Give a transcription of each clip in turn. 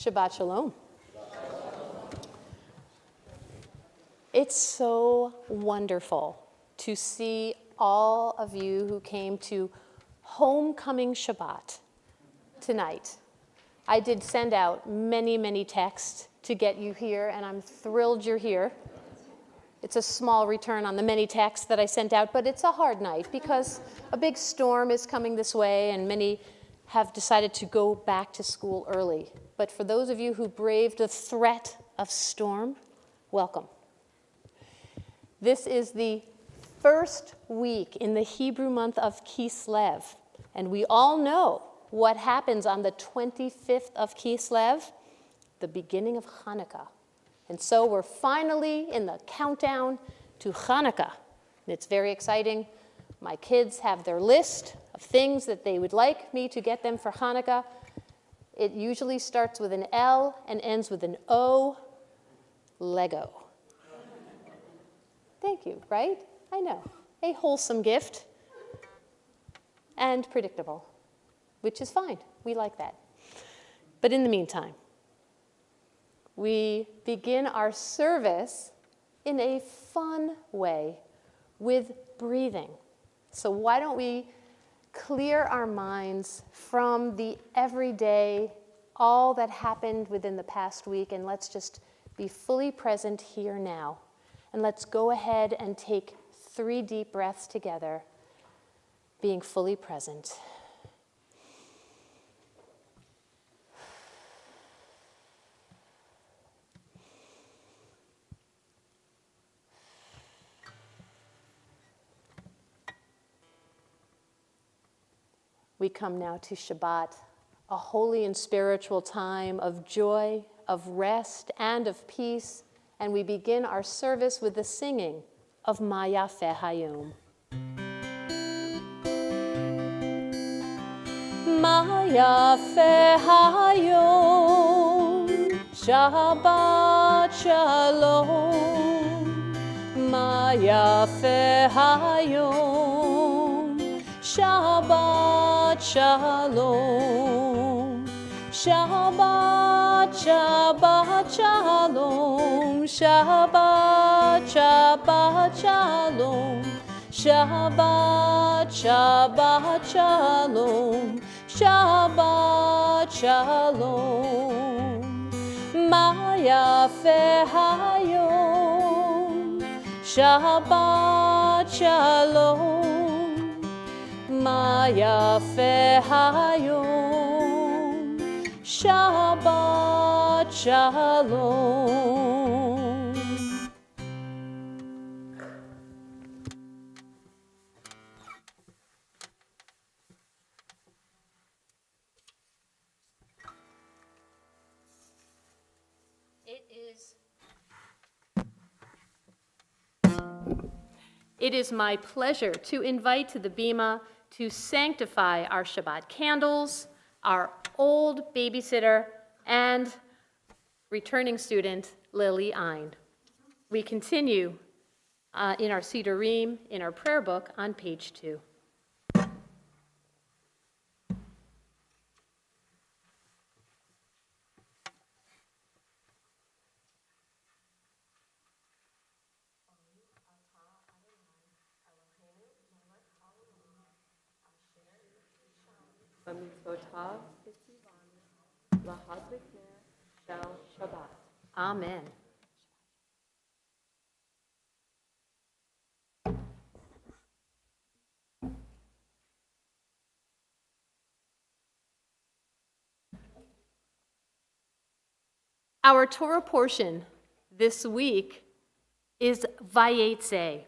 Shabbat Shalom. It's so wonderful to see all of you who came to Homecoming Shabbat tonight. I did send out many, many texts to get you here, and I'm thrilled you're here. It's a small return on the many texts that I sent out, but it's a hard night because a big storm is coming this way, and many have decided to go back to school early. But for those of you who braved the threat of storm, welcome. This is the first week in the Hebrew month of Kislev, and we all know what happens on the 25th of Kislev, the beginning of Hanukkah. And so we're finally in the countdown to Hanukkah. And it's very exciting. My kids have their list of things that they would like me to get them for Hanukkah. It usually starts with an L and ends with an O, Lego. Thank you, right? I know. A wholesome gift and predictable, which is fine. We like that. But in the meantime, we begin our service in a fun way with breathing. So why don't we clear our minds from the everyday, all that happened within the past week, and let's just be fully present here now. And let's go ahead and take 3 deep breaths together, being fully present. We come now to Shabbat, a holy and spiritual time of joy, of rest, and of peace, and we begin our service with the singing of Ma Yafeh Hayom. Ma Yafeh Hayom, Shabbat Shalom. Ma Yafeh Hayom, Shabbat Shalom. Shabbat, Shabbat Shalom. Shabbat, Shabbat Shalom. Shabbat, Shabbat Shalom. Shabbat Shalom. Ma Yafeh Hayom, Shabbat Shalom. Ma Yafeh Hayom, Shabbat Shalom. It is my pleasure to invite to the Bima to sanctify our Shabbat candles, our old babysitter, and returning student, Lily Ein. We continue in our Sidurim, in our prayer book, on page 2. Amen. Our Torah portion this week is Vayetzei,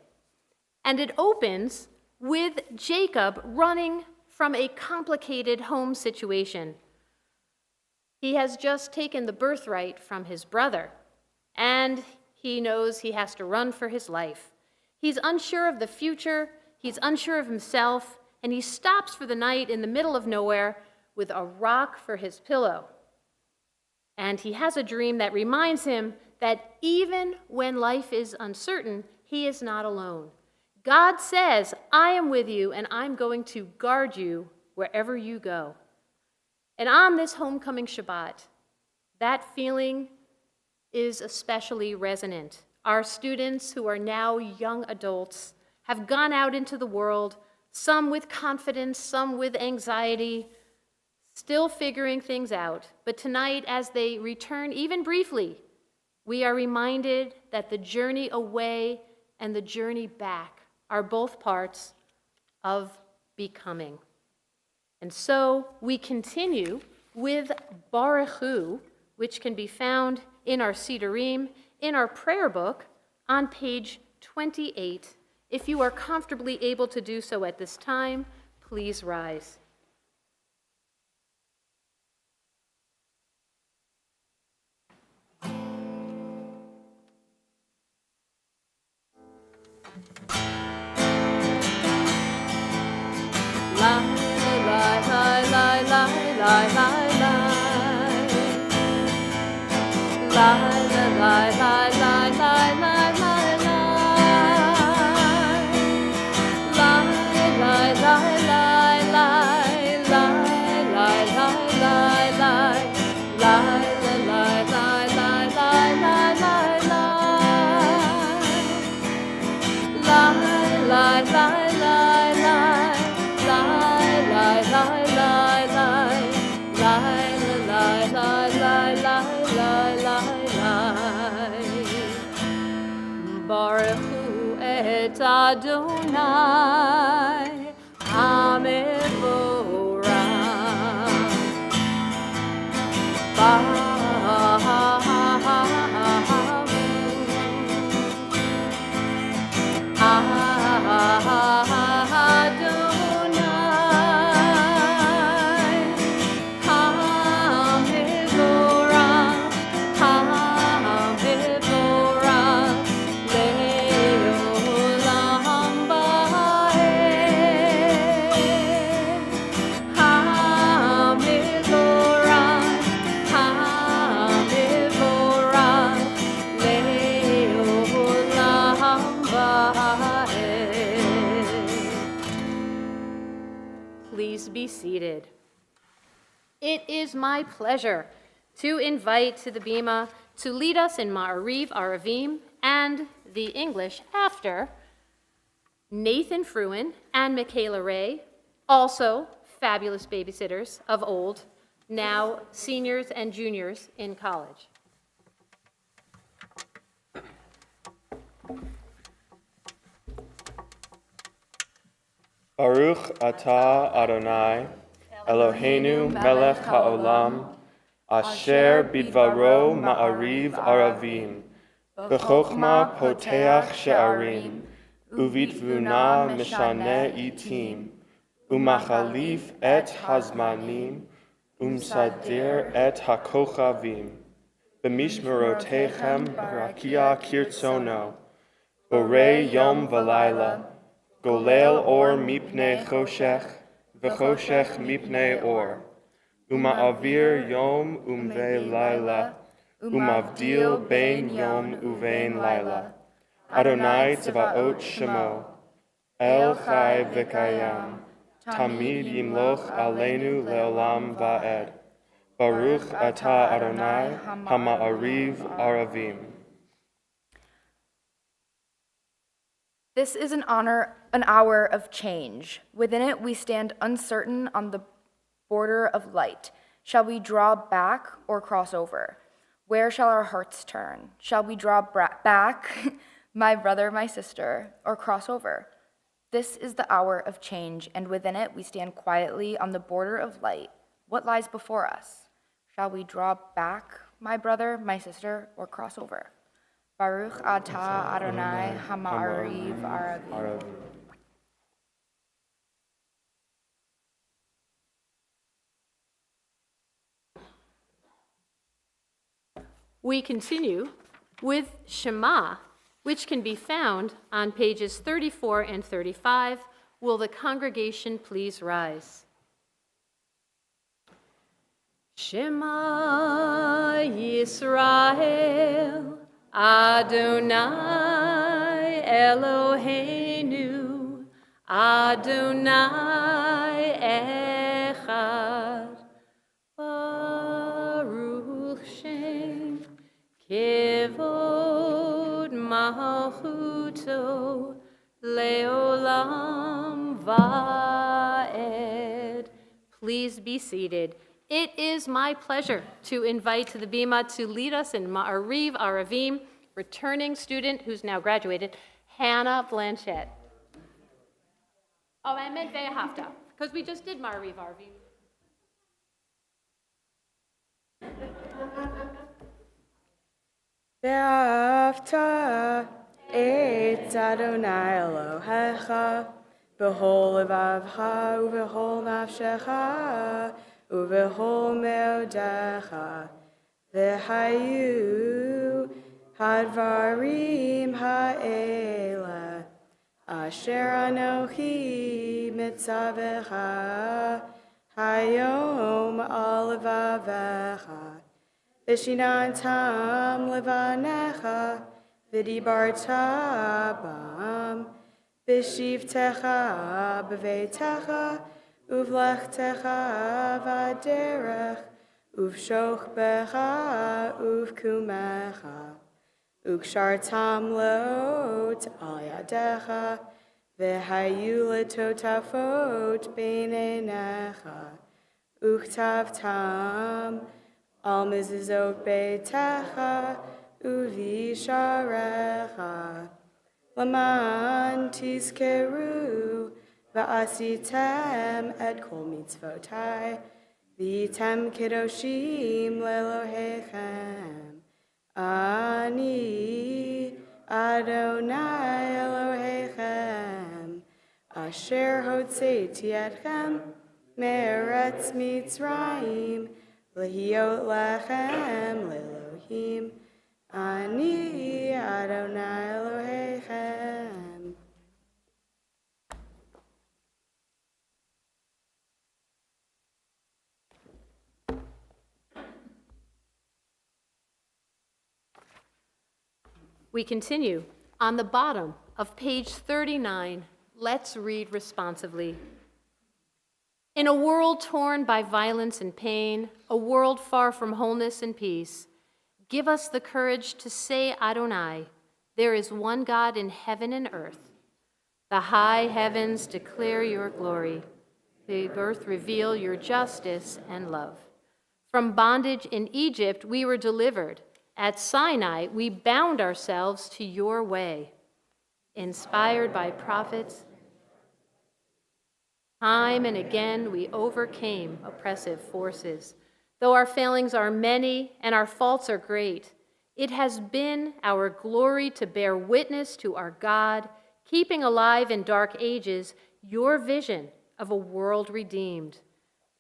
and it opens with Jacob running from a complicated home situation. He has just taken the birthright from his brother, and he knows he has to run for his life. He's unsure of the future, he's unsure of himself, and he stops for the night in the middle of nowhere with a rock for his pillow. And he has a dream that reminds him that even when life is uncertain, he is not alone. God says, I am with you, and I'm going to guard you wherever you go. And on this homecoming Shabbat, That feeling is especially resonant. Our students, who are now young adults, have gone out into the world, some with confidence, some with anxiety, still figuring things out. But tonight, as they return, even briefly, we are reminded that the journey away and the journey back are both parts of becoming. And so we continue with Baruch Hu, which can be found in our Sidurim, in our prayer book, on page 28. If you are comfortably able to do so at this time, please rise. Baruch Hu et Adonai HaMevorach. Please be seated. It is my pleasure to invite to the Bima to lead us in Ma'ariv Aravim and the English after Nathan Fruin and Michaela Ray, also fabulous babysitters of old, now seniors and juniors in college. Baruch atah Adonai, Eloheinu melech haolam, asher bidvaro ma'ariv aravim, b'chokhma poteach she'arim, uvitvuna mishane itim, umachalif et hazmanim, umsadir et hakochavim, b'mishmerotechem rakia kirtzono, borei yom v'layla, Golel or mipnei choshech, v'choshech mipnei or, uma'avir yom umvei laila, umavdil bein yom uvein laila. Adonai tzvaot shemo, El chai v'kayam, tamid yimloch aleinu leolam va'ed. Baruch atah Adonai hama'ariv aravim. This is an hour of change. Within it, we stand uncertain on the border of light. Shall we draw back or cross over? Where shall our hearts turn? Shall we draw back, my brother, my sister, or cross over? This is the hour of change, and within it, we stand quietly on the border of light. What lies before us? Shall we draw back, my brother, my sister, or cross over? Baruch atah Adonai hama'ariv aravim. We continue with Shema, which can be found on pages 34 and 35. Will the congregation please rise? Shema Yisrael, Adonai Eloheinu, Adonai Echad, Baruch Shem Malchuto Leolam Vaed. Please be seated. It is my pleasure to invite to the Bima to lead us in Ma'ariv Aravim, returning student who's now graduated, Hannah Blanchett. Oh, I meant Ve'ahavta, because we just did Ma'ariv Aravim. Ve'ahavta et Adonai Elohecha b'chol levavcha u'b'chol nafshecha u'b'chol meodecha v'hayu hadvarim ha'ela asher anochi mitzavecha hayom al levavecha Vishinantam levanecha, vidibarta bam, vishivtecha bevetecha, uvlechtecha vaderech, uvshochbecha, uvkumecha, ukshartam lot al yadecha, vihayu letotafot beinenecha, uktavtam, Al mezuzot beitecha uvisharecha Laman tizkeru va'asitem et kol mitzvotai v'item kedoshim lelohechem Ani Adonai Elohechem Asher hotzeiti etchem me'eretz Mitzrayim Lehiot lechem lelohim, ani Adonai Elohechem. We continue. On the bottom of page 39, let's read responsively. In a world torn by violence and pain, a world far from wholeness and peace, give us the courage to say, Adonai, there is one God in heaven and earth. The high heavens declare your glory. The earth reveal your justice and love. From bondage in Egypt, we were delivered. At Sinai, we bound ourselves to your way. Inspired by prophets, time and again, we overcame oppressive forces. Though our failings are many and our faults are great, it has been our glory to bear witness to our God, keeping alive in dark ages your vision of a world redeemed.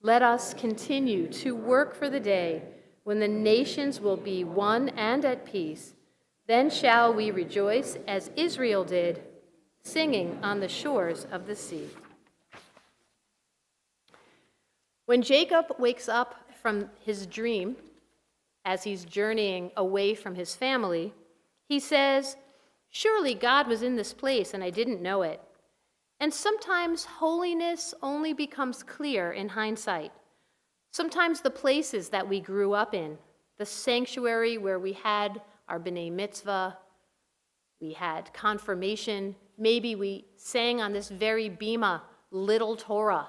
Let us continue to work for the day when the nations will be one and at peace. Then shall we rejoice as Israel did, singing on the shores of the sea. When Jacob wakes up from his dream, as he's journeying away from his family, he says, surely God was in this place and I didn't know it. And sometimes holiness only becomes clear in hindsight. Sometimes the places that we grew up in, the sanctuary where we had our B'nai Mitzvah, we had confirmation, maybe we sang on this very bima, Little Torah.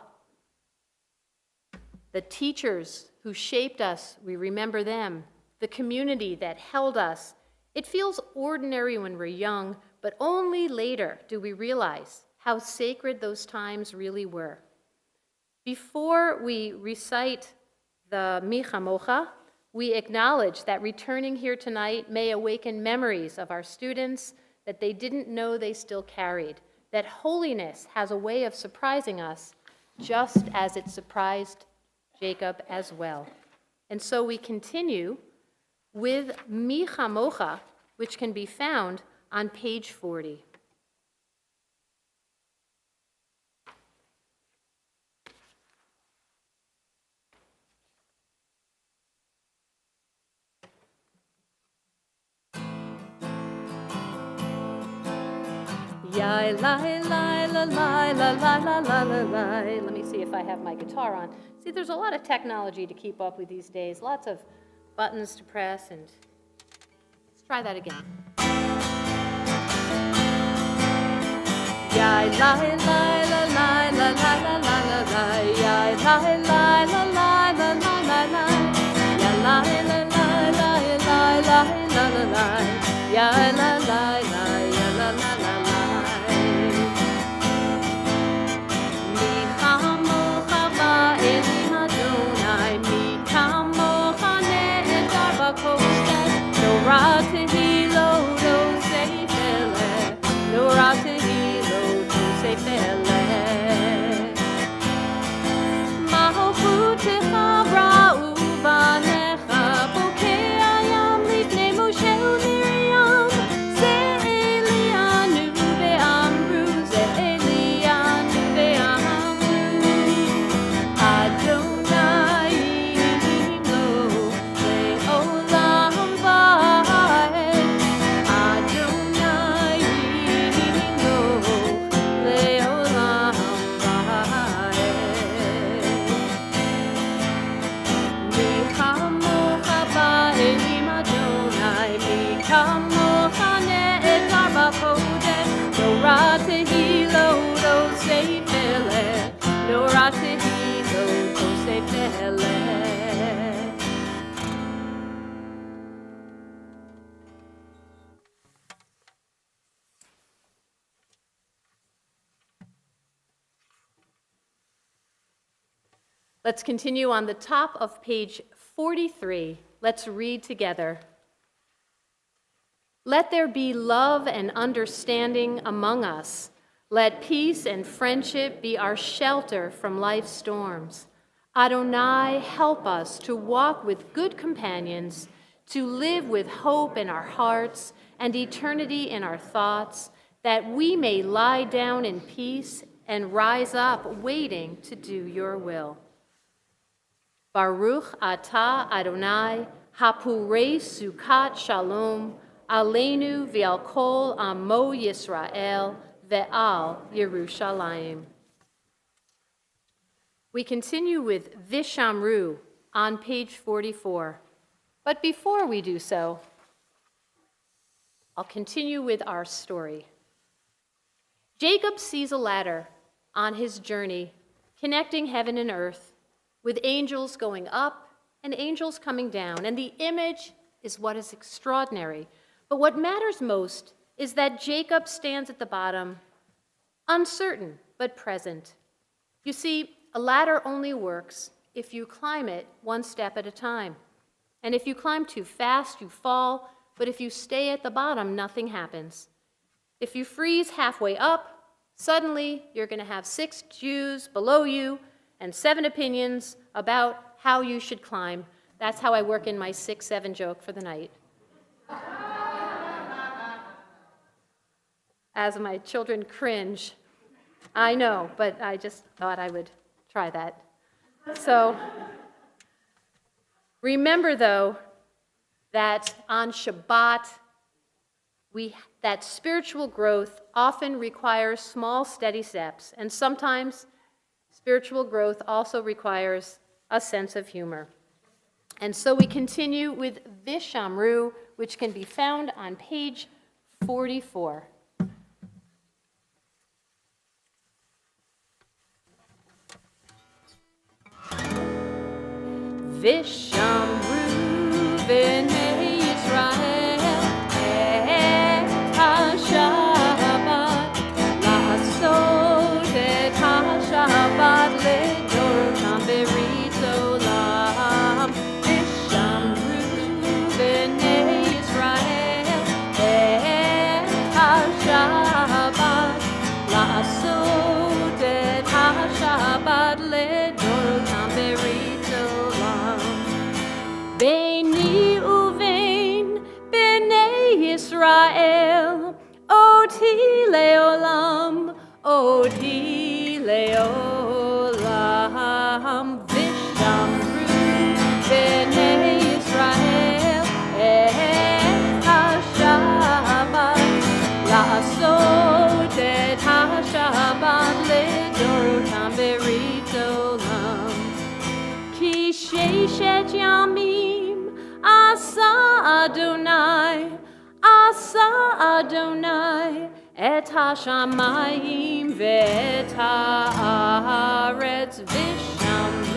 The teachers who shaped us, we remember them. The community that held us. It feels ordinary when we're young, but only later do we realize how sacred those times really were. Before we recite the Mi Chamocha, we acknowledge that returning here tonight may awaken memories of our students that they didn't know they still carried, that holiness has a way of surprising us just as it surprised Jacob as well. And so we continue with Mi Chamocha, which can be found on page 40. Yai, lai, lai, la, lai, la, la, la, la, la, lai. Let me see if I have my guitar on. See, there's a lot of technology to keep up with these days, lots of buttons to press, and let's try that again. Ya la la la la la la la la la la. Ya la la la la la la la la. Ya la la la la la la la la la. Ya la la la ya la la la la. Mi chamocha ba'elim Adonai, mi chamocha ne'edar b'koshech, norah tehilo dosei peleh, norah tehilo dosei peleh. Malchutecha ra'u banecha, bokei hayam lifnei Moshe u'Miriam, ze'elianu ve'amru, ze'elianu ve'amru. Adonai lo le'olam va'ed, Adonai lo le'olam va'ed. Mi chamocha ba'elim Adonai, mi chamocha ne'edar b'kodesh, norah tehilo dosei peleh, norah tehilo dosei peleh. Let's continue on the top of page 43. Let's read together. Let there be love and understanding among us. Let peace and friendship be our shelter from life's storms. Adonai, help us to walk with good companions, to live with hope in our hearts and eternity in our thoughts, that we may lie down in peace and rise up waiting to do your will. Baruch atah Adonai, hapurei sukat shalom, aleinu v'al kol amo Yisrael ve'al Yerushalayim. We continue with Vishamru on page 44. But before we do so, I'll continue with our story. Jacob sees a ladder on his journey connecting heaven and earth, with angels going up and angels coming down. And the image is what is extraordinary. But what matters most is that Jacob stands at the bottom, uncertain but present. You see, a ladder only works if you climb it one step at a time. And if you climb too fast, you fall. But if you stay at the bottom, nothing happens. If you freeze halfway up, suddenly you're going to have 6 Jews below you and 7 opinions about how you should climb. That's how I work in my 6-7 joke for the night. As my children cringe. I know, but I just thought I would try that. So remember, though, that on Shabbat, that spiritual growth often requires small, steady steps, and sometimes spiritual growth also requires a sense of humor. And so we continue with Vishamru, which can be found on page 44. Vishamru b'nei Yisrael et ha-Shabbat, la'asot et ha-Shabbat le'dorotam berit olam. Vishamru b'nei Yisrael et ha-Shabbat, la'asot et ha-Shabbat le'dorotam berit olam. Beini uvein b'nei Yisrael, oti le'olam, oti le'olam. Vishamru b'nei Yisrael et ha-Shabbat, la'asot et ha-Shabbat le'dorotam berit olam. Ki sheshet yamim asa Adonai את השמיים ואת הארץ ושמרו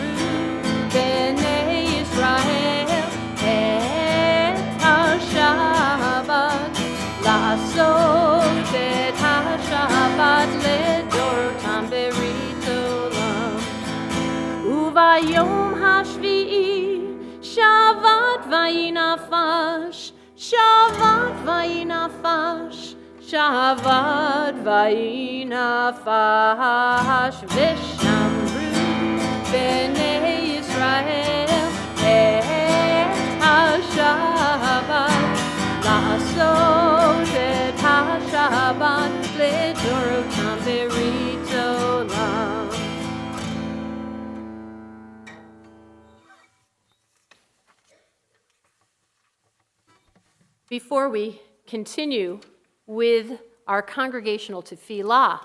בני ישראל את השבת, לעשות את השבת לדורותם ברית עולם. וביום השביעי שבת ויהי נפש, שבת ויהי נפש, שבת ויהי נפש, ושמרו בני ישראל את השבת, לעשות את השבת לדורותם ברית עולם. Before we continue with our congregational tefillah,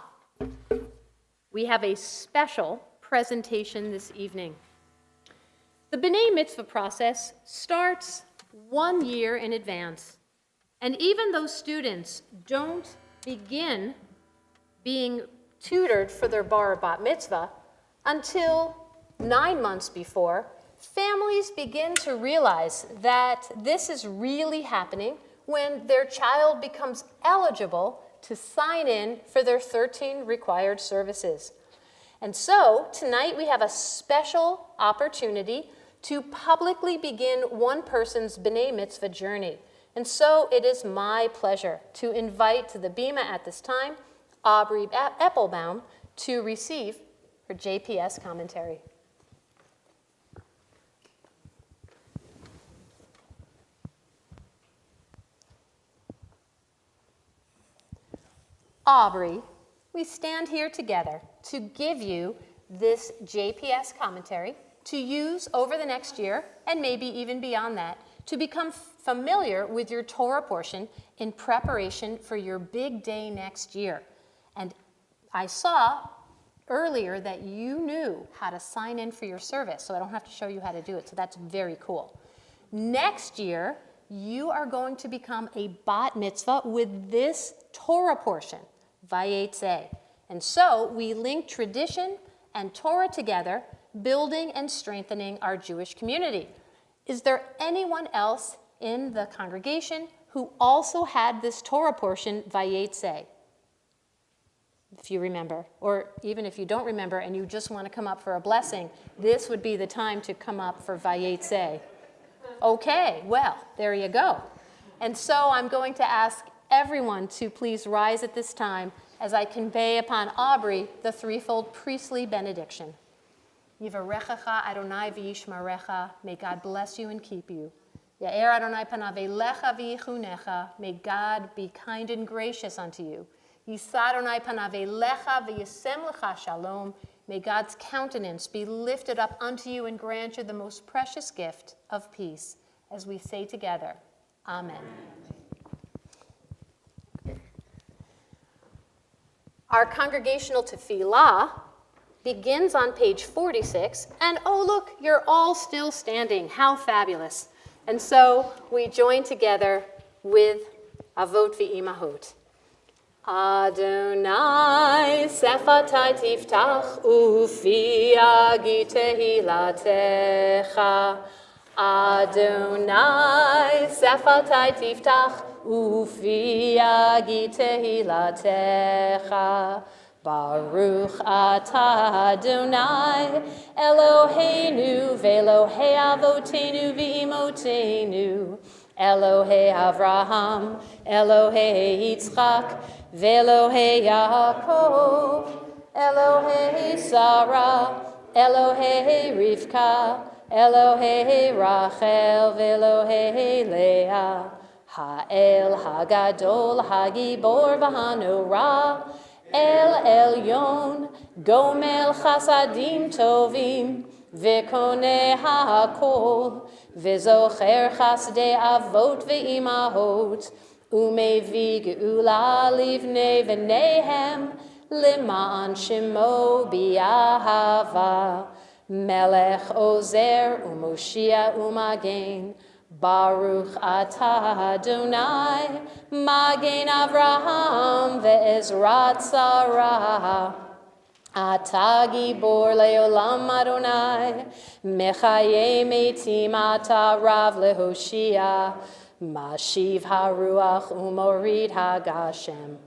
we have a special presentation this evening. The B'nai Mitzvah process starts 1 year in advance, and even though students don't begin being tutored for their bar or bat mitzvah until 9 months before, families begin to realize that this is really happening when their child becomes eligible to sign in for their 13 required services. And so tonight we have a special opportunity to publicly begin one person's B'nai Mitzvah journey. And so it is my pleasure to invite to the Bima at this time Aubrey Eppelbaum to receive her JPS commentary. Aubrey, we stand here together to give you this JPS commentary to use over the next year and maybe even beyond that to become familiar with your Torah portion in preparation for your big day next year. And I saw earlier that you knew how to sign in for your service, so I don't have to show you how to do it, so that's very cool. Next year, you are going to become a bat mitzvah with this Torah portion, Vayetzei. And so we link tradition and Torah together, building and strengthening our Jewish community. Is there anyone else in the congregation who also had this Torah portion, Vayetzei? If you remember, or even if you don't remember and you just want to come up for a blessing, this would be the time to come up for Vayetzei. Okay, well, there you go. And so I'm going to ask everyone to please rise at this time as I convey upon Aubrey the threefold priestly benediction. Yivarechecha Adonai v'yishmarecha, may God bless you and keep you. Ya'er Adonai panav elecha v'yichunecha, may God be kind and gracious unto you. Yisa Adonai panav elecha v'yasem lecha shalom, may God's countenance be lifted up unto you and grant you the most precious gift of peace, as we say together, Amen. Our congregational tefillah begins on page 46, and oh look, you're all still standing. How fabulous. And so we join together with Avot v'Imahot. Adonai sefatai tiftach ufi agi tehilatecha. Adonai sefatai tiftach ufi agi tehilatecha. Baruch atah Adonai Eloheinu ve'Elohei avotenu v'imotenu, Elohei Avraham, Elohei Yitzchak, ve'Elohei Yaakov, Elohei Sarah, Elohei Rivka, Elohei Rachel, ve'Elohei Leah, Ha'el Hagadol Hagibor v'Hanorah, El Elyon, Gomel Chasadim Tovim, V'koneh HaKol, V'zocher Chasdei Avot V'imahot, Umevi Geula Livnei V'nehem, L'ma'an Shemo B'Yahava, Melech Ozer U'Moshia U'Magen, Baruch atah Adonai, Magen Avraham ve'ezrat Sarah. Ata gibor leolam Adonai, mechaye metim ata rav lehoshia, mashiv haruach umorid hagashem,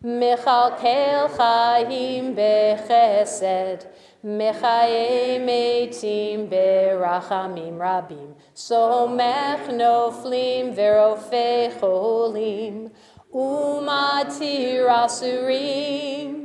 mechalkel chaim bechesed, mechaye metim berachamim rabim, somech noflim verofe cholim, umatir asurim,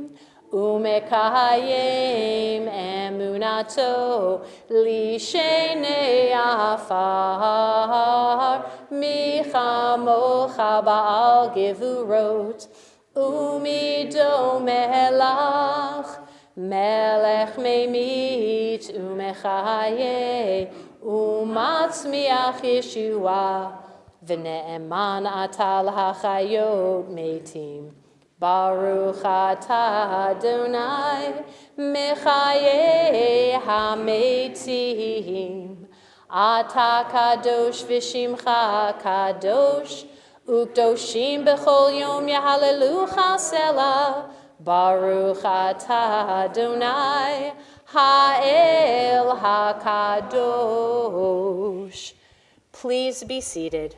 Umekayim emunato lishenei afar michamocha ba'al gevurot umido melach melech memit umechaye umatzmiach Yeshua v'ne'eman atal hachayot metim. Baruch atah Adonai, mechaye hametim. Ata kadosh v'shimcha kadosh, ukdoshim b'chol yom yahalelucha selah. Baruch atah Adonai, ha'el hakadosh. Please be seated.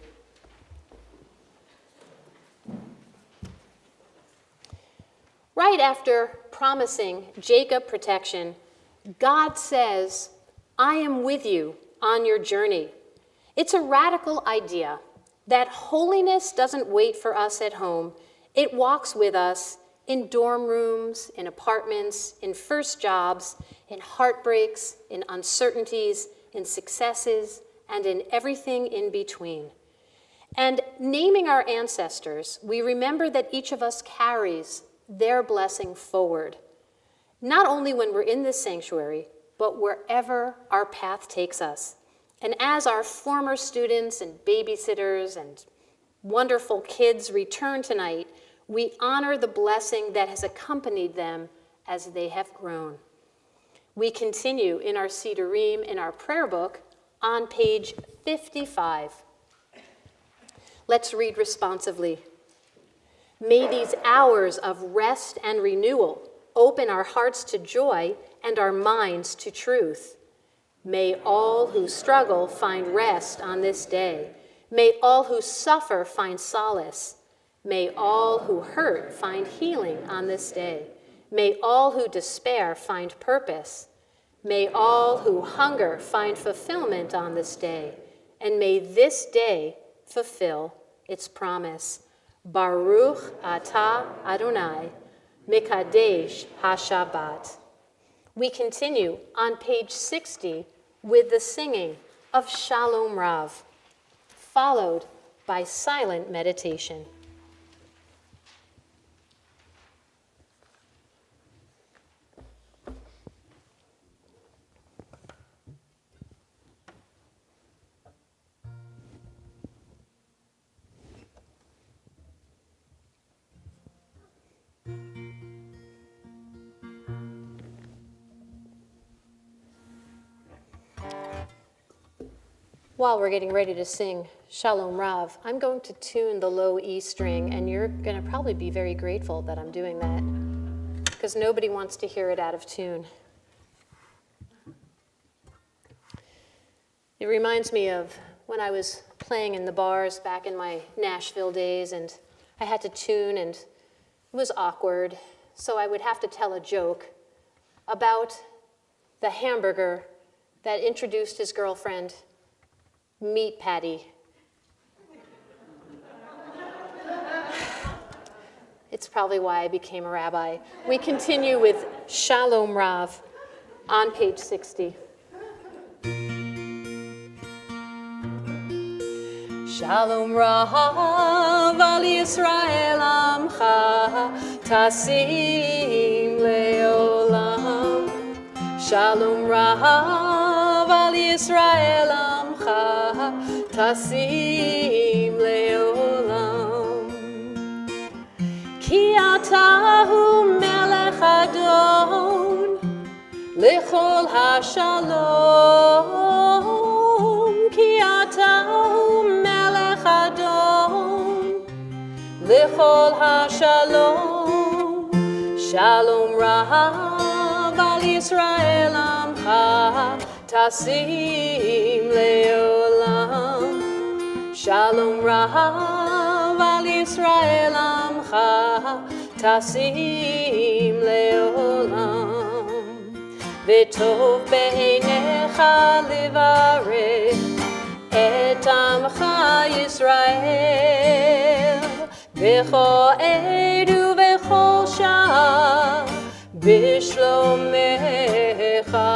Right after promising Jacob protection, God says, I am with you on your journey. It's a radical idea that holiness doesn't wait for us at home. It walks with us in dorm rooms, in apartments, in first jobs, in heartbreaks, in uncertainties, in successes, and in everything in between. And naming our ancestors, we remember that each of us carries their blessing forward, not only when we're in this sanctuary, but wherever our path takes us. And as our former students and babysitters and wonderful kids return tonight, we honor the blessing that has accompanied them as they have grown. We continue in our Sidurim, in our prayer book, on page 55. Let's read responsively. May these hours of rest and renewal open our hearts to joy and our minds to truth. May all who struggle find rest on this day. May all who suffer find solace. May all who hurt find healing on this day. May all who despair find purpose. May all who hunger find fulfillment on this day. And may this day fulfill its promise. Baruch atah Adonai, Mekadesh HaShabbat. We continue on page 60 with the singing of Shalom Rav, followed by silent meditation. While we're getting ready to sing Shalom Rav, I'm going to tune the low E string, and you're going to probably be very grateful that I'm doing that, because nobody wants to hear it out of tune. It reminds me of when I was playing in the bars back in my Nashville days, and I had to tune, and it was awkward, so I would have to tell a joke about the hamburger that introduced his girlfriend, Meat Patty. It's probably why I became a rabbi. We continue with Shalom Rav on page 60. Shalom Rav al Yisrael amcha tasim leolam. Shalom Rav al Yisrael amcha tasim leolam. Ki atahu melech adon lechol hashalom. Ki atahu v'chol ha'shalom. Shalom Rav al Yisrael amcha tasim leolam. Shalom Rav al Yisrael amcha tasim leolam. V'tov b'einecha livarech et amcha Yisrael. V'chol edu v'chol shah b'shlomecha.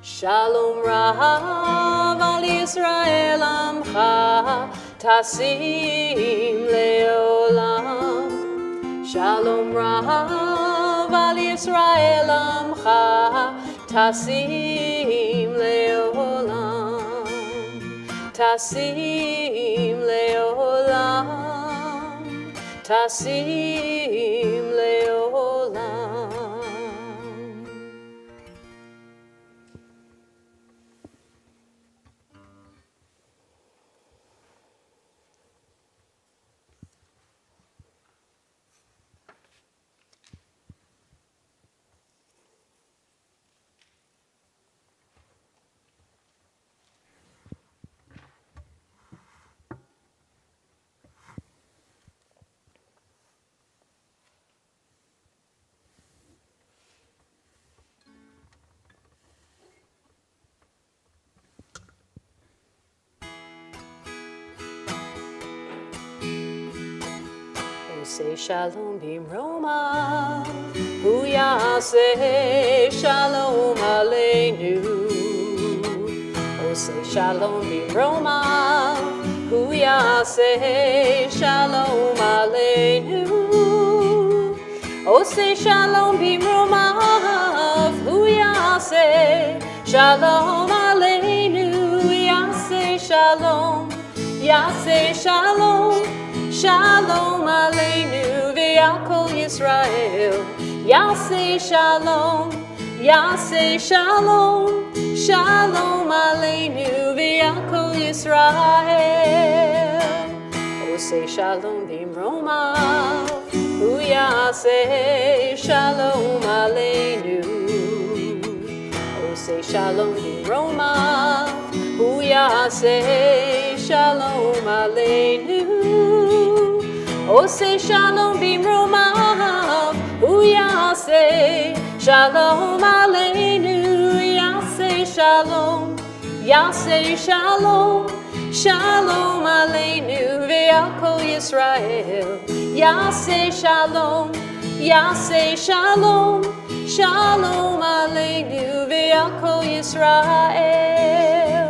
Shalom Rav al Yisrael amcha tasim leolam. Shalom Rav al Yisrael amcha tasim leolam. Tasim leolam. Tasim leolam. Say shalom b'roma, hu yaseh shalom aleinu. Oh, say shalom b'roma, hu yaseh shalom aleinu. Oh, say shalom b'roma, hu yaseh shalom aleinu. Yaseh shalom, yaseh shalom. Shalom aleinu v'yakol Yisrael. Yaseh shalom, yaseh shalom. Shalom aleinu v'yakol Yisrael. Oh, say shalom b'mromav, hu yaseh shalom aleinu. Oh, say shalom b'mromav, hu yaseh shalom aleinu. Oh, say shalom b'mromav, hu yaseh shalom aleinu. Yaseh shalom, yaseh shalom. Shalom aleinu v'yakol Yisrael. Yaseh shalom, yaseh shalom. Shalom aleinu v'yakol Yisrael.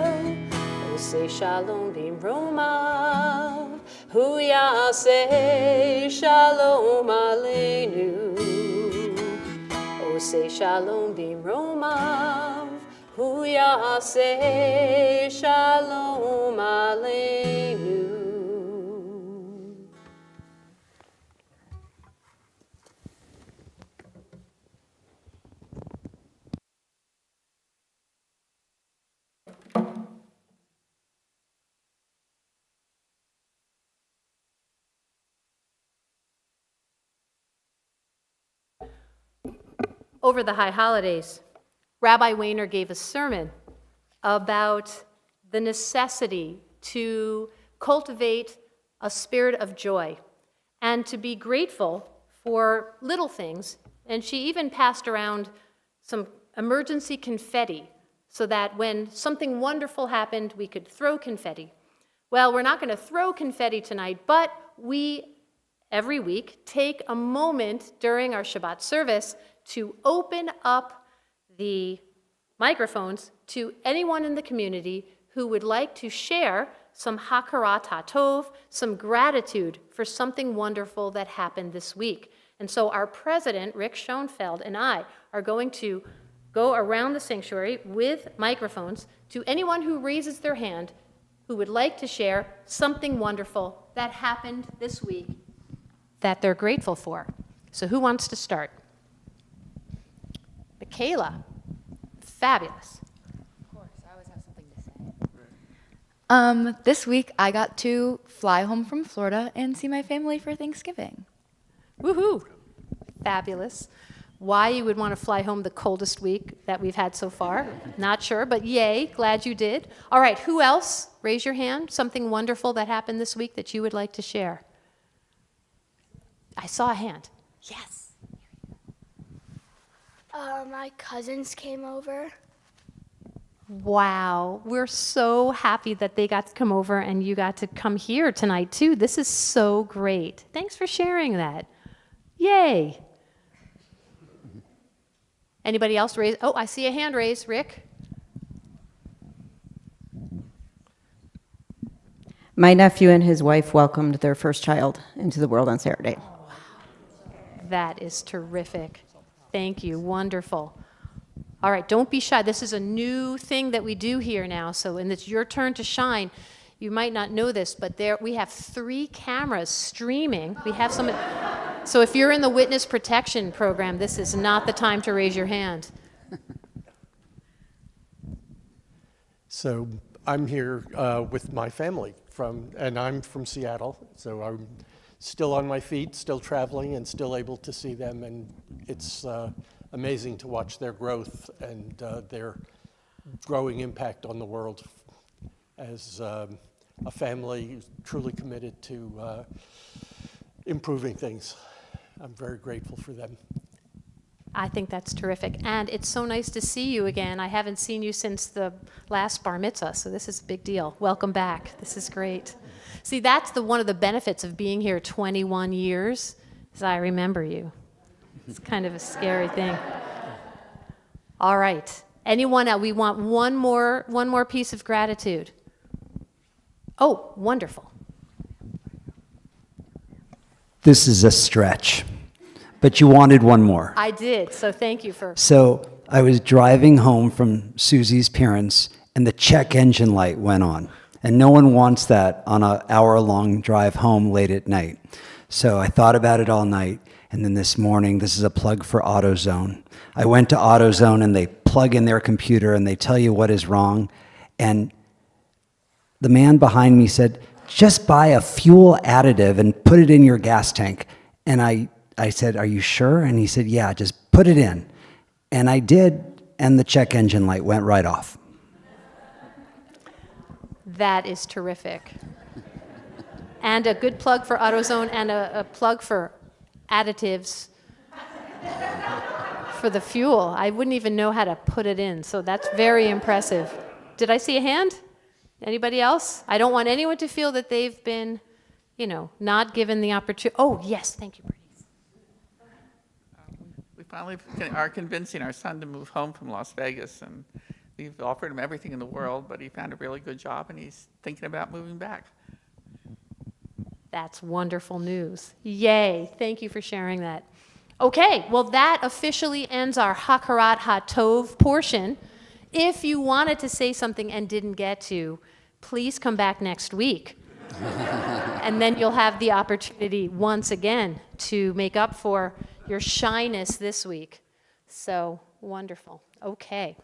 Oh, say shalom b'mromav, hu yaseh shalom aleinu. Oh, say shalom b'mromav, hu yaseh shalom aleinu. Over the high holidays, Rabbi Weiner gave a sermon about the necessity to cultivate a spirit of joy and to be grateful for little things. And she even passed around some emergency confetti so that when something wonderful happened, we could throw confetti. Well, we're not going to throw confetti tonight, but we, every week, take a moment during our Shabbat service to open up the microphones to anyone in the community who would like to share some hakarat hatov, some gratitude for something wonderful that happened this week. And so our president, Rick Schoenfeld, and I are going to go around the sanctuary with microphones to anyone who raises their hand who would like to share something wonderful that happened this week that they're grateful for. So who wants to start? Michaela. Fabulous. Of course, I always have something to say. This week I got to fly home from Florida and see my family for Thanksgiving. Woohoo! Fabulous. Why you would want to fly home the coldest week that we've had so far, not sure, but yay, glad you did. All right, who else? Raise your hand. Something wonderful that happened this week that you would like to share. I saw a hand. Yes. My cousins came over. Wow, we're so happy that they got to come over and you got to come here tonight too. This is so great. Thanks for sharing that. Yay. Anybody else raise? Oh, I see a hand raised. Rick? My nephew and his wife welcomed their first child into the world on Saturday. That is terrific. Thank you. Wonderful. All right, don't be shy. This is a new thing that we do here now, and it's your turn to shine. You might not know this, but we have 3 cameras streaming. We have some. So if you're in the witness protection program, this is not the time to raise your hand. So I'm here with my family and I'm from Seattle, so I'm still on my feet, still traveling, and still able to see them, and it's amazing to watch their growth and their growing impact on the world as a family truly committed to improving things. I'm very grateful for them. I think that's terrific. And it's so nice to see you again. I haven't seen you since the last bar mitzvah, so this is a big deal. Welcome back. This is great. See, that's one of the benefits of being here 21 years, is I remember you. It's kind of a scary thing. All right. Anyone else? We want one more piece of gratitude. Oh, wonderful. This is a stretch, but you wanted one more. I did, so thank you for... So I was driving home from Susie's parents, and the check engine light went on. And no one wants that on an hour-long drive home late at night. So I thought about it all night, and then this morning, this is a plug for AutoZone. I went to AutoZone, and they plug in their computer, and they tell you what is wrong. And the man behind me said, just buy a fuel additive and put it in your gas tank. And I said, are you sure? And he said, yeah, just put it in. And I did, and the check engine light went right off. That is terrific. And a good plug for AutoZone and a plug for additives for the fuel. I wouldn't even know how to put it in, so that's very impressive. Did I see a hand? Anybody else? I don't want anyone to feel that they've been, not given the opportunity. Oh, yes, thank you, Bernice. We finally are convincing our son to move home from Las Vegas, and we've offered him everything in the world, but he found a really good job, and he's thinking about moving back. That's wonderful news. Yay. Thank you for sharing that. Okay, well, that officially ends our Hakarat HaTov portion. If you wanted to say something and didn't get to, please come back next week. And then you'll have the opportunity once again to make up for your shyness this week. So wonderful. Okay.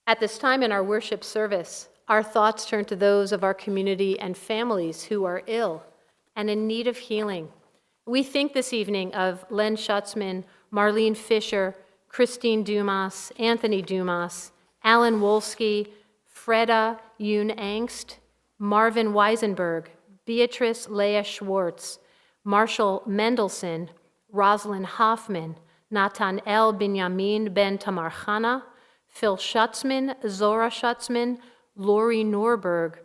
At this time in our worship service, our thoughts turn to those of our community and families who are ill and in need of healing. We think this evening of Len Schutzman, Marlene Fisher, Christine Dumas, Anthony Dumas, Alan Wolski, Freda Yoon Angst, Marvin Weisenberg, Beatrice Leah Schwartz, Marshall Mendelson, Rosalind Hoffman, Nathanael Binyamin Ben Tamarchana, Phil Schutzman, Zora Schutzman, Lori Norberg,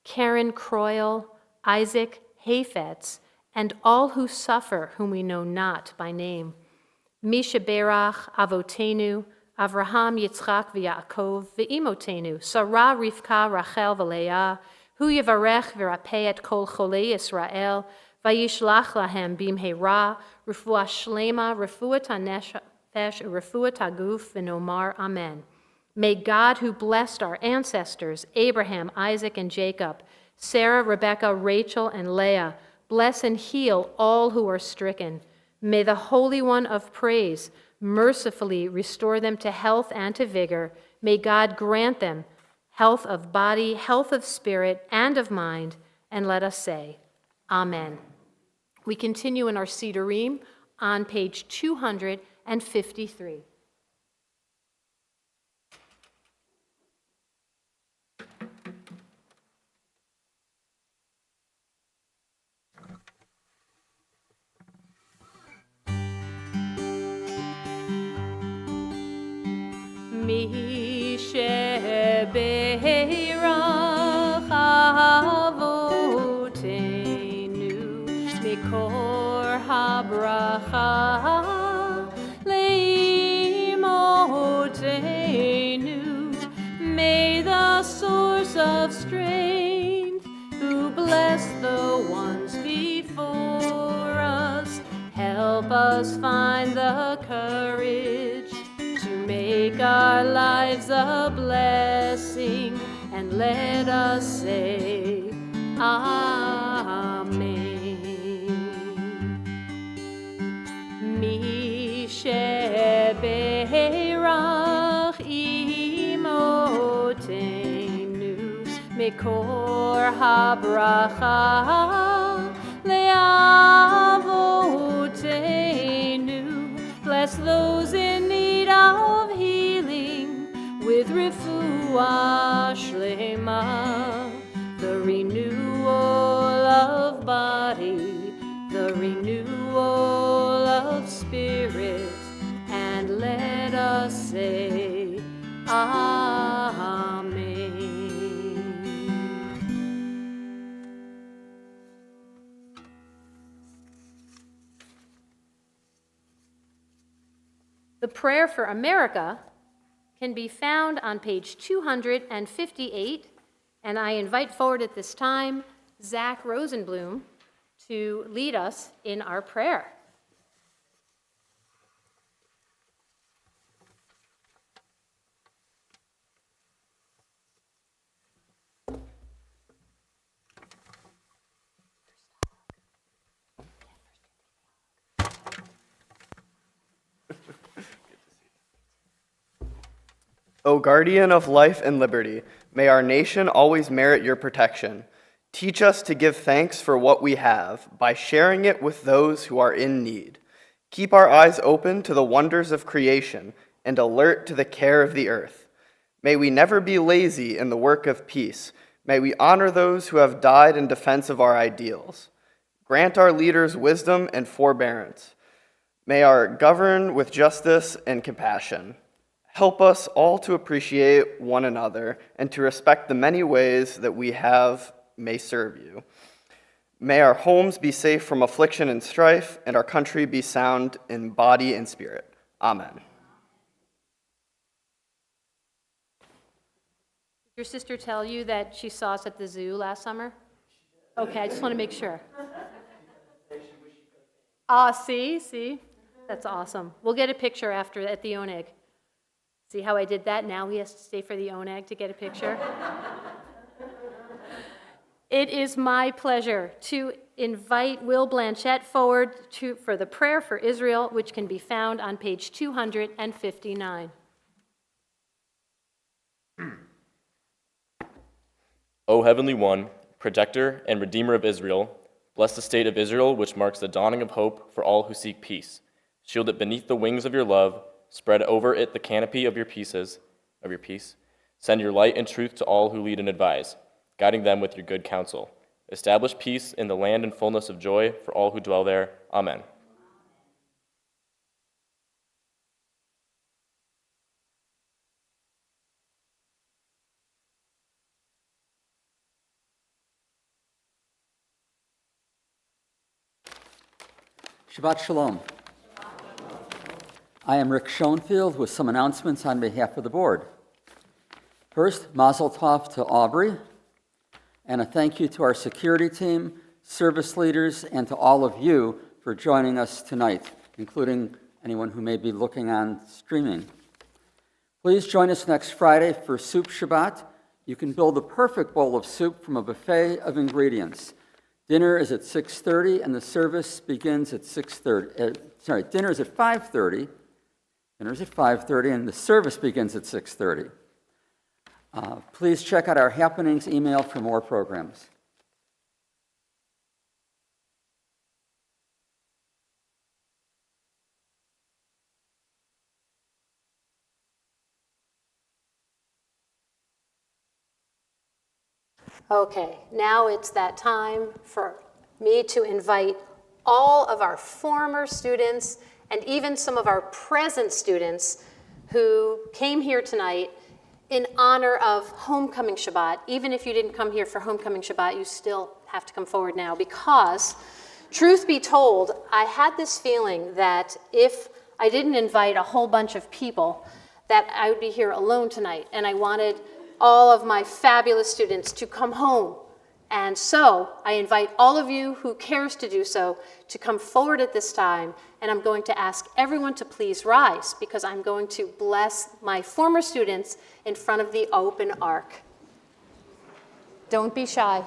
Karen Croyle, Isaac Heifetz, and all who suffer, whom we know not by name. Misha Berach, Avotenu, Avraham, Yitzchak, v'Yaakov, v'Imotenu, Sarah, Rivka, Rachel, v'Leah, hu yivarech v'rapeh et kol cholei Yisrael, v'yishlach lahem bimheira, refuah shlema, refuat hanefesh, refuat haguf, v'nomar amen. May God, who blessed our ancestors, Abraham, Isaac, and Jacob, Sarah, Rebekah, Rachel, and Leah, bless and heal all who are stricken. May the Holy One of Praise, mercifully restore them to health and to vigor. May God grant them health of body, health of spirit, and of mind. And let us say, Amen. We continue in our Sidurim on page 253. Mi shebeirach avotenu mikor habracha leimotenu. May the source of strength, who bless the ones before us, help us find the courage to make our lives a blessing, and let us say, Amen. Mi shebeirach imotenu mikor habracha leavotenu. Bless those in need of healing with refuah shlema, the renewal of body, the renewal of spirit, and let us say, Amen. The prayer for America can be found on page 258, and I invite forward at this time Zach Rosenblum to lead us in our prayer. O guardian of life and liberty, may our nation always merit your protection. Teach us to give thanks for what we have by sharing it with those who are in need. Keep our eyes open to the wonders of creation and alert to the care of the earth. May we never be lazy in the work of peace. May we honor those who have died in defense of our ideals. Grant our leaders wisdom and forbearance. May our govern with justice and compassion. Help us all to appreciate one another and to respect the many ways that we have may serve you. May our homes be safe from affliction and strife, and our country be sound in body and spirit. Amen. Did your sister tell you that she saw us at the zoo last summer? Okay, I just want to make sure. See? That's awesome. We'll get a picture after at the Oneg. See how I did that? Now he has to stay for the Oneg to get a picture. It is my pleasure to invite Will Blanchette forward for the prayer for Israel, which can be found on page 259. O Heavenly One, protector and redeemer of Israel, bless the state of Israel, which marks the dawning of hope for all who seek peace. Shield it beneath the wings of your love. Spread over it the canopy of your peace. Send your light and truth to all who lead and advise, guiding them with your good counsel. Establish peace in the land and fullness of joy for all who dwell there. Amen. Shabbat Shalom. I am Rick Schoenfield with some announcements on behalf of the board. First, Mazel Tov to Aubrey, and a thank you to our security team, service leaders, and to all of you for joining us tonight, including anyone who may be looking on streaming. Please join us next Friday for Soup Shabbat. You can build the perfect bowl of soup from a buffet of ingredients. Dinner is at 6:30, and the service begins at 6:30. Dinner is at 5:30, Dinner's at 5:30, and the service begins at 6:30. Please check out our happenings email for more programs. Okay, now it's that time for me to invite all of our former students and even some of our present students who came here tonight in honor of Homecoming Shabbat. Even if you didn't come here for Homecoming Shabbat, you still have to come forward now because, truth be told, I had this feeling that if I didn't invite a whole bunch of people, that I would be here alone tonight, and I wanted all of my fabulous students to come home. And so I invite all of you who cares to do so to come forward at this time, and I'm going to ask everyone to please rise because I'm going to bless my former students in front of the open ark. Don't be shy.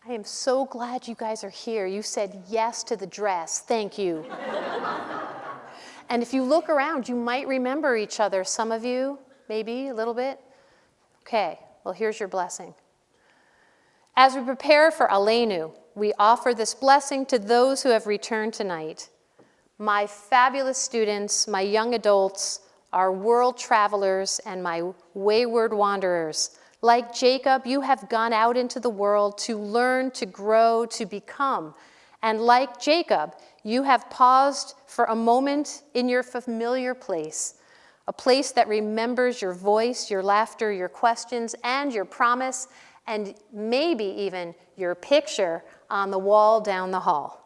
I am so glad you guys are here. You said yes to the dress. Thank you. And if you look around, you might remember each other. Some of you, maybe a little bit. Okay, well, here's your blessing. As we prepare for Aleinu, we offer this blessing to those who have returned tonight. My fabulous students, my young adults, our world travelers, and my wayward wanderers. Like Jacob, you have gone out into the world to learn, to grow, to become. And like Jacob, you have paused for a moment in your familiar place, a place that remembers your voice, your laughter, your questions, and your promise, and maybe even your picture on the wall down the hall.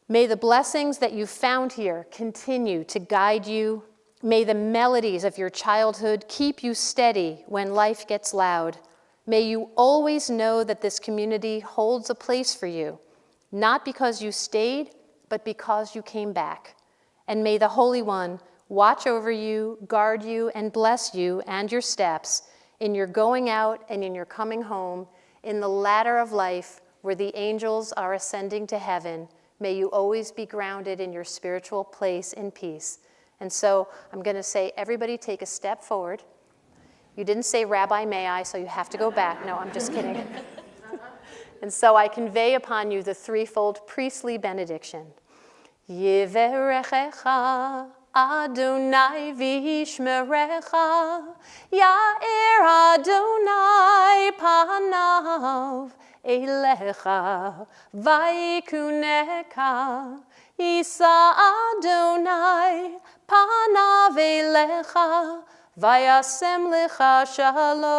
May the blessings that you found here continue to guide you. May the melodies of your childhood keep you steady when life gets loud. May you always know that this community holds a place for you, not because you stayed, but because you came back. And may the Holy One watch over you, guard you, and bless you and your steps in your going out and in your coming home, in the ladder of life where the angels are ascending to heaven. May you always be grounded in your spiritual place in peace. And so I'm going to say, everybody take a step forward. You didn't say, Rabbi, may I, so you have to go back. No, I'm just kidding. And so I convey upon you the threefold priestly benediction. Yiverechecha Adonai v'yishmerecha, Ya'er Adonai panav elecha, v'yikuneka, Yisa Adonai panav elecha, vayasem lecha shalom,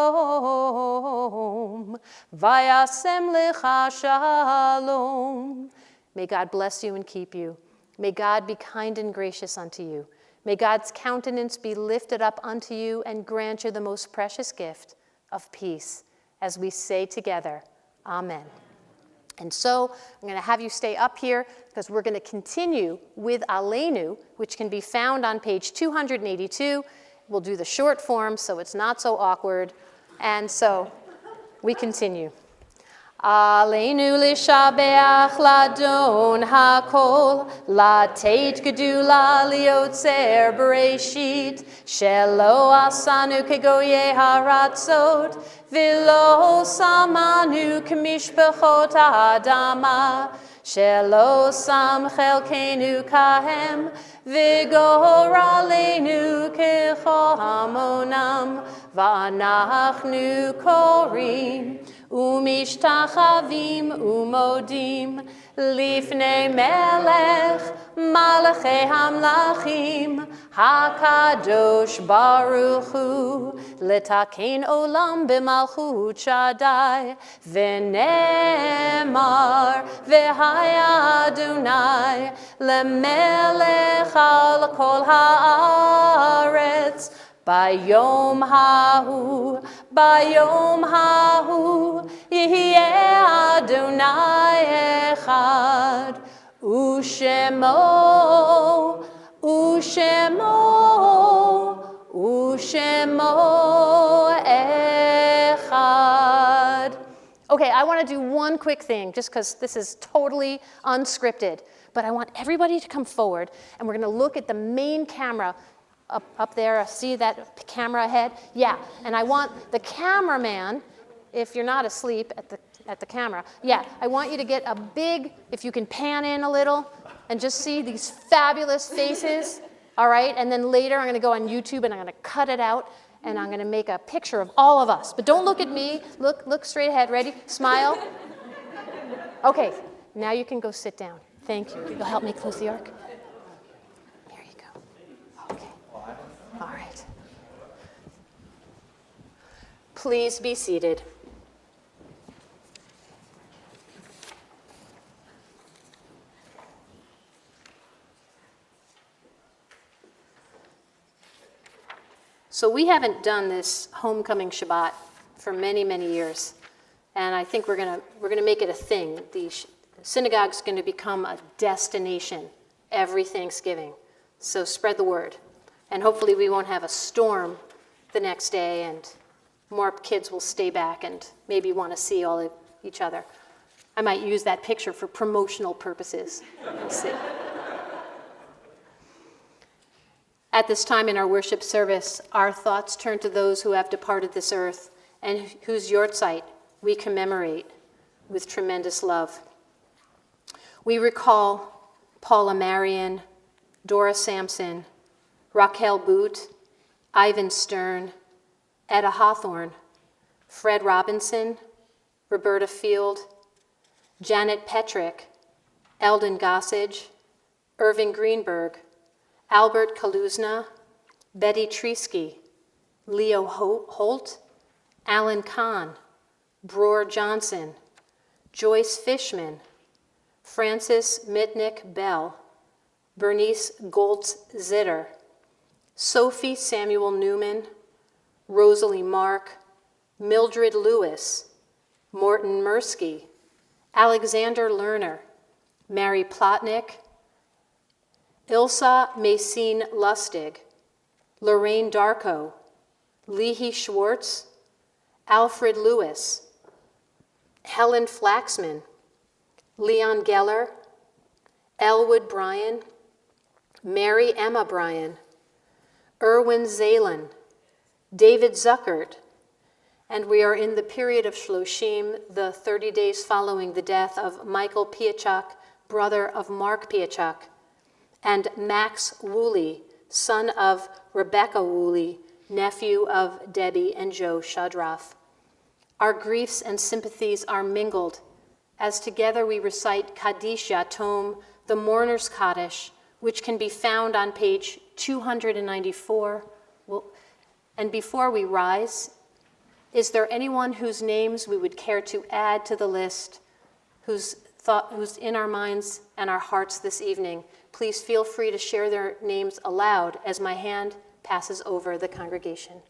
vayasem lecha shalom. May God bless you and keep you. May God be kind and gracious unto you. May God's countenance be lifted up unto you and grant you the most precious gift of peace, as we say together, Amen. And so I'm going to have you stay up here because we're going to continue with Aleinu, which can be found on page 282. We'll do the short form so it's not so awkward. And so we continue. Aleinu lishabeach ladon hakol, lateit gedula liotzer bereshit, shelo asanu kegoye haratzot, v'lo samanu kemishpachot ha'adama, shelo sam chelkenu kahem, v'gor aleinu kechohamonam, v'anachnu korim, Umishtachavim umodim lifnei melech malachei hamlachim hakadosh baruch hu letakein olam b'malchut Shaddai v'nemar v'haya Adonai lemelech al kol haaretz Bayom hahu, Yihyeh Adonai echad, Ushemo, echad. Okay, I want to do one quick thing, just because this is totally unscripted. But I want everybody to come forward, and we're going to look at the main camera up there. See that camera ahead? Yeah, and I want the cameraman, if you're not asleep at the camera, yeah, I want you to get a big, if you can pan in a little, and just see these fabulous faces, all right? And then later I'm going to go on YouTube, and I'm going to cut it out, and I'm going to make a picture of all of us. But don't look at me. Look straight ahead. Ready? Smile. Okay, now you can go sit down. Thank you. You'll help me close the ark? There you go. Okay. All right. Please be seated. So we haven't done this homecoming Shabbat for many, many years, and I think we're gonna make it a thing. The synagogue's going to become a destination every Thanksgiving. So spread the word, and hopefully we won't have a storm the next day, and more kids will stay back and maybe want to see all of each other. I might use that picture for promotional purposes. We'll see. At this time in our worship service, our thoughts turn to those who have departed this earth and whose yahrzeit we commemorate with tremendous love. We recall Paula Marion, Dora Sampson, Raquel Boot, Ivan Stern, Etta Hawthorne, Fred Robinson, Roberta Field, Janet Petrick, Eldon Gossage, Irving Greenberg, Albert Kaluzna, Betty Treesky, Leo Holt, Alan Kahn, Bror Johnson, Joyce Fishman, Francis Mitnick Bell, Bernice Goltz Zitter, Sophie Samuel Newman, Rosalie Mark, Mildred Lewis, Morton Mirsky, Alexander Lerner, Mary Plotnick, Ilsa Macine Lustig, Lorraine Darko, Leahy Schwartz, Alfred Lewis, Helen Flaxman, Leon Geller, Elwood Bryan, Mary Emma Bryan, Erwin Zalen, David Zuckert, and we are in the period of Shloshim, the 30 days following the death of Michael Piachak, brother of Mark Piachak, and Max Woolley, son of Rebecca Woolley, nephew of Debbie and Joe Shadraff. Our griefs and sympathies are mingled as together we recite Kaddish Yatom, the Mourner's Kaddish, which can be found on page 294. And before we rise, is there anyone whose names we would care to add to the list, who's in our minds and our hearts this evening? Please feel free to share their names aloud as my hand passes over the congregation.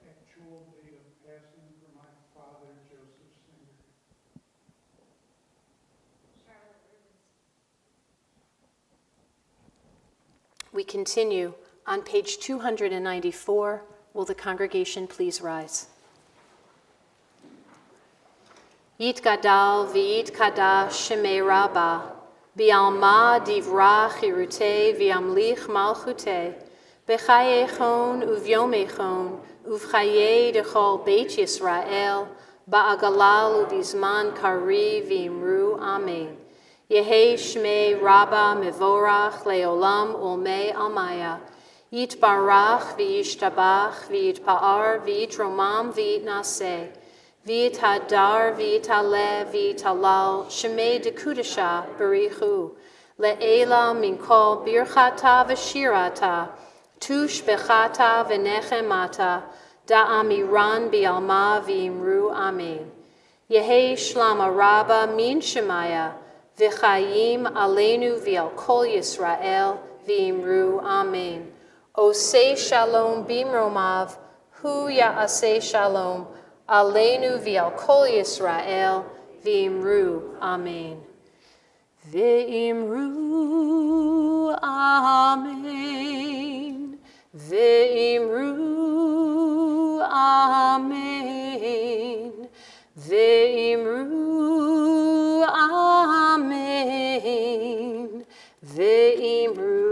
Actual date of passing for my father, Joseph Singer. We continue on page 294. Will the congregation please rise? Yitgadal v'yitkadash shemei Rabbah, bi'alma divra chirutei v'yamlich malchutei, b'chayechon uvyomechon, uvchaye dechol Beit Yisrael, ba'agalal ubizman kari v'imru amen. Yehei shmei Rabbah mevorach leolam ulmei almaya, Yitbarach v'yishtabach v'yitpa'ar v'yitromam v'yitnaseh, v'yithadar v'yitale v'yitalal shemei dekudasha barichu, le'ela minkol birchata v'shirata, tush bechata v'nechemata, da'amiran bi'alma v'imru amen. Yehi Shlama Rabba Min Shemaya, V'chayim Aleinu V'al Kol Yisrael, V'imru Amen. Osei Shalom Bimromav, Hu Ya'aseh Shalom, Aleinu V'al Kol Yisrael, V'imru Amen. V'imru Amen. V'imru Amen. Ve'imru Amen. Ve'imru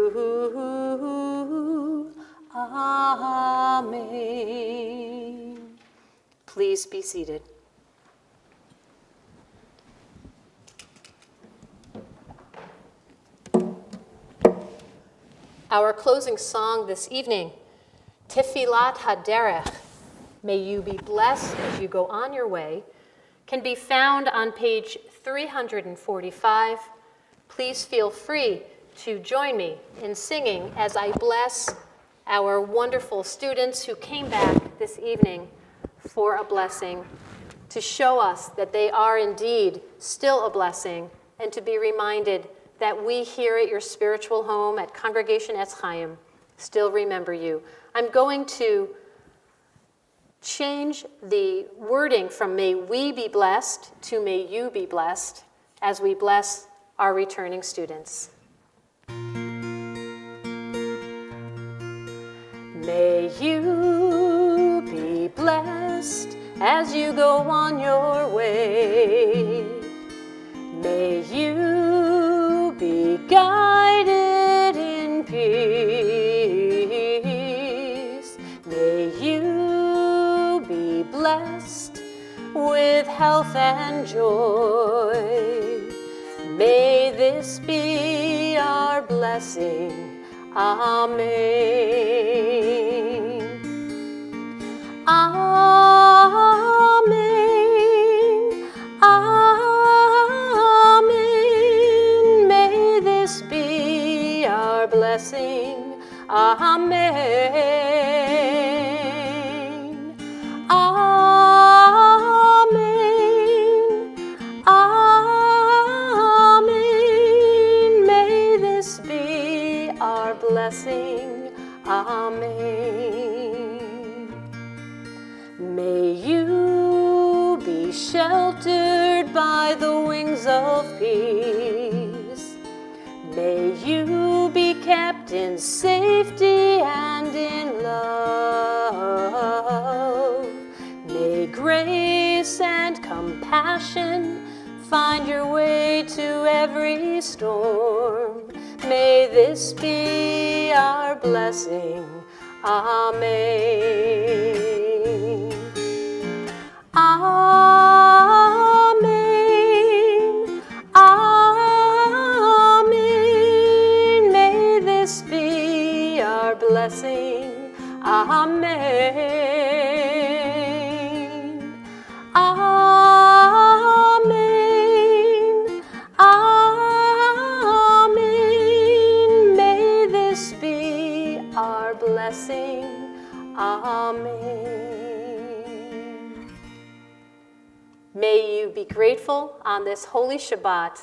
Amen. Please be seated. Our closing song this evening, Tefilat Haderech, May you be blessed as you go on your way, can be found on page 345. Please feel free to join me in singing as I bless our wonderful students who came back this evening for a blessing, to show us that they are indeed still a blessing, and to be reminded that we here at your spiritual home at Congregation Etz Chaim still remember you. I'm going to change the wording from may we be blessed to may you be blessed as we bless our returning students. May you be blessed as you go on your way. May you be guided in peace. May you be blessed with health and joy. May this be our blessing. Amen. Amen. Amen. May this be our blessing. Amen. Amen. Amen. May this be our blessing. Amen. May you be sheltered by the wings of peace. May you be kept in safety and in love. May grace and compassion find your way to every storm. May this be our blessing. Amen. Amen. Amen. May this be our blessing. Amen. Amen. Amen. May this be our blessing. Amen. May you be grateful on this holy Shabbat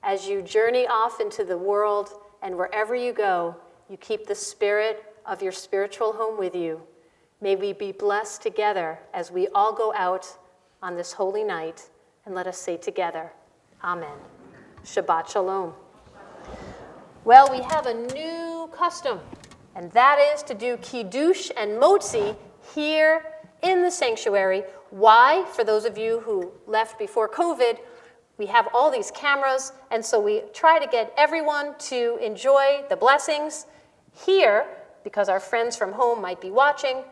as you journey off into the world, and wherever you go, you keep the spirit of your spiritual home with you. May we be blessed together as we all go out on this holy night, and let us say together, Amen. Shabbat Shalom. Well, we have a new custom, and that is to do Kiddush and Motzi here in the sanctuary. Why? For those of you who left before COVID, we have all these cameras, and so we try to get everyone to enjoy the blessings here, because our friends from home might be watching,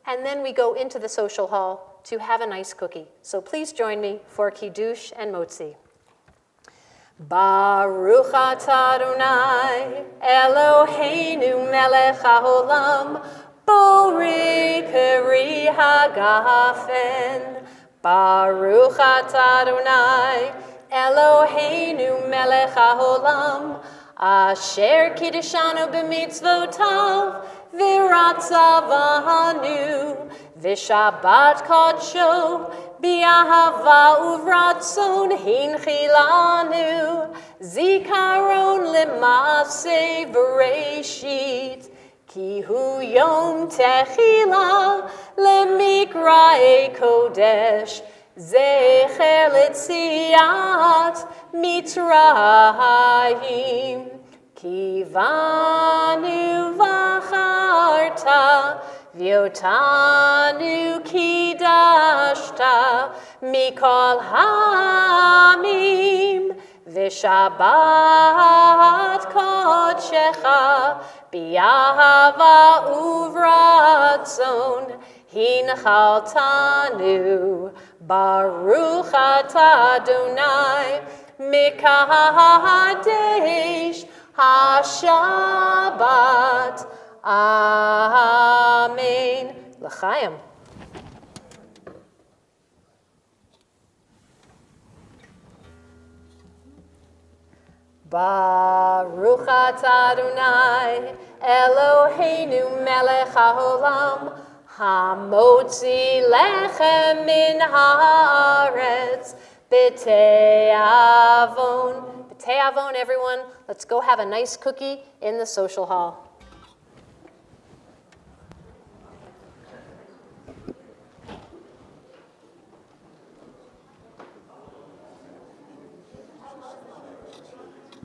and then we go into the social hall to have a nice cookie. So please join me for Kiddush and Motzi. Baruch atah Adonai Eloheinu melech haolam borei peri hagafen. Baruch atah Adonai Eloheinu melech haolam Asher kiddeshanu b'mitzvotav, v'ratzavanu, v'shabbat kodsho, bi'ahava uvratzon hinchilanu, zikaron lema'aseh v'reishit, ki hu yom techila lemikra'e kodesh, zecher letziat mitzrayim, ki vanu vacharta, Vyotanu kidashta mikol hamim, v'shabbat kodshecha, bi'ahava uvratzon, hinchaltanu, baruch atah Adonai, mikadesh ha-shabbat. Amen. L'chaim. Baruch atah Adonai, Eloheinu melech haolam, hamotzi lechem min haaretz, b'tei avon. B'tei avon, everyone. Let's go have a nice cookie in the social hall.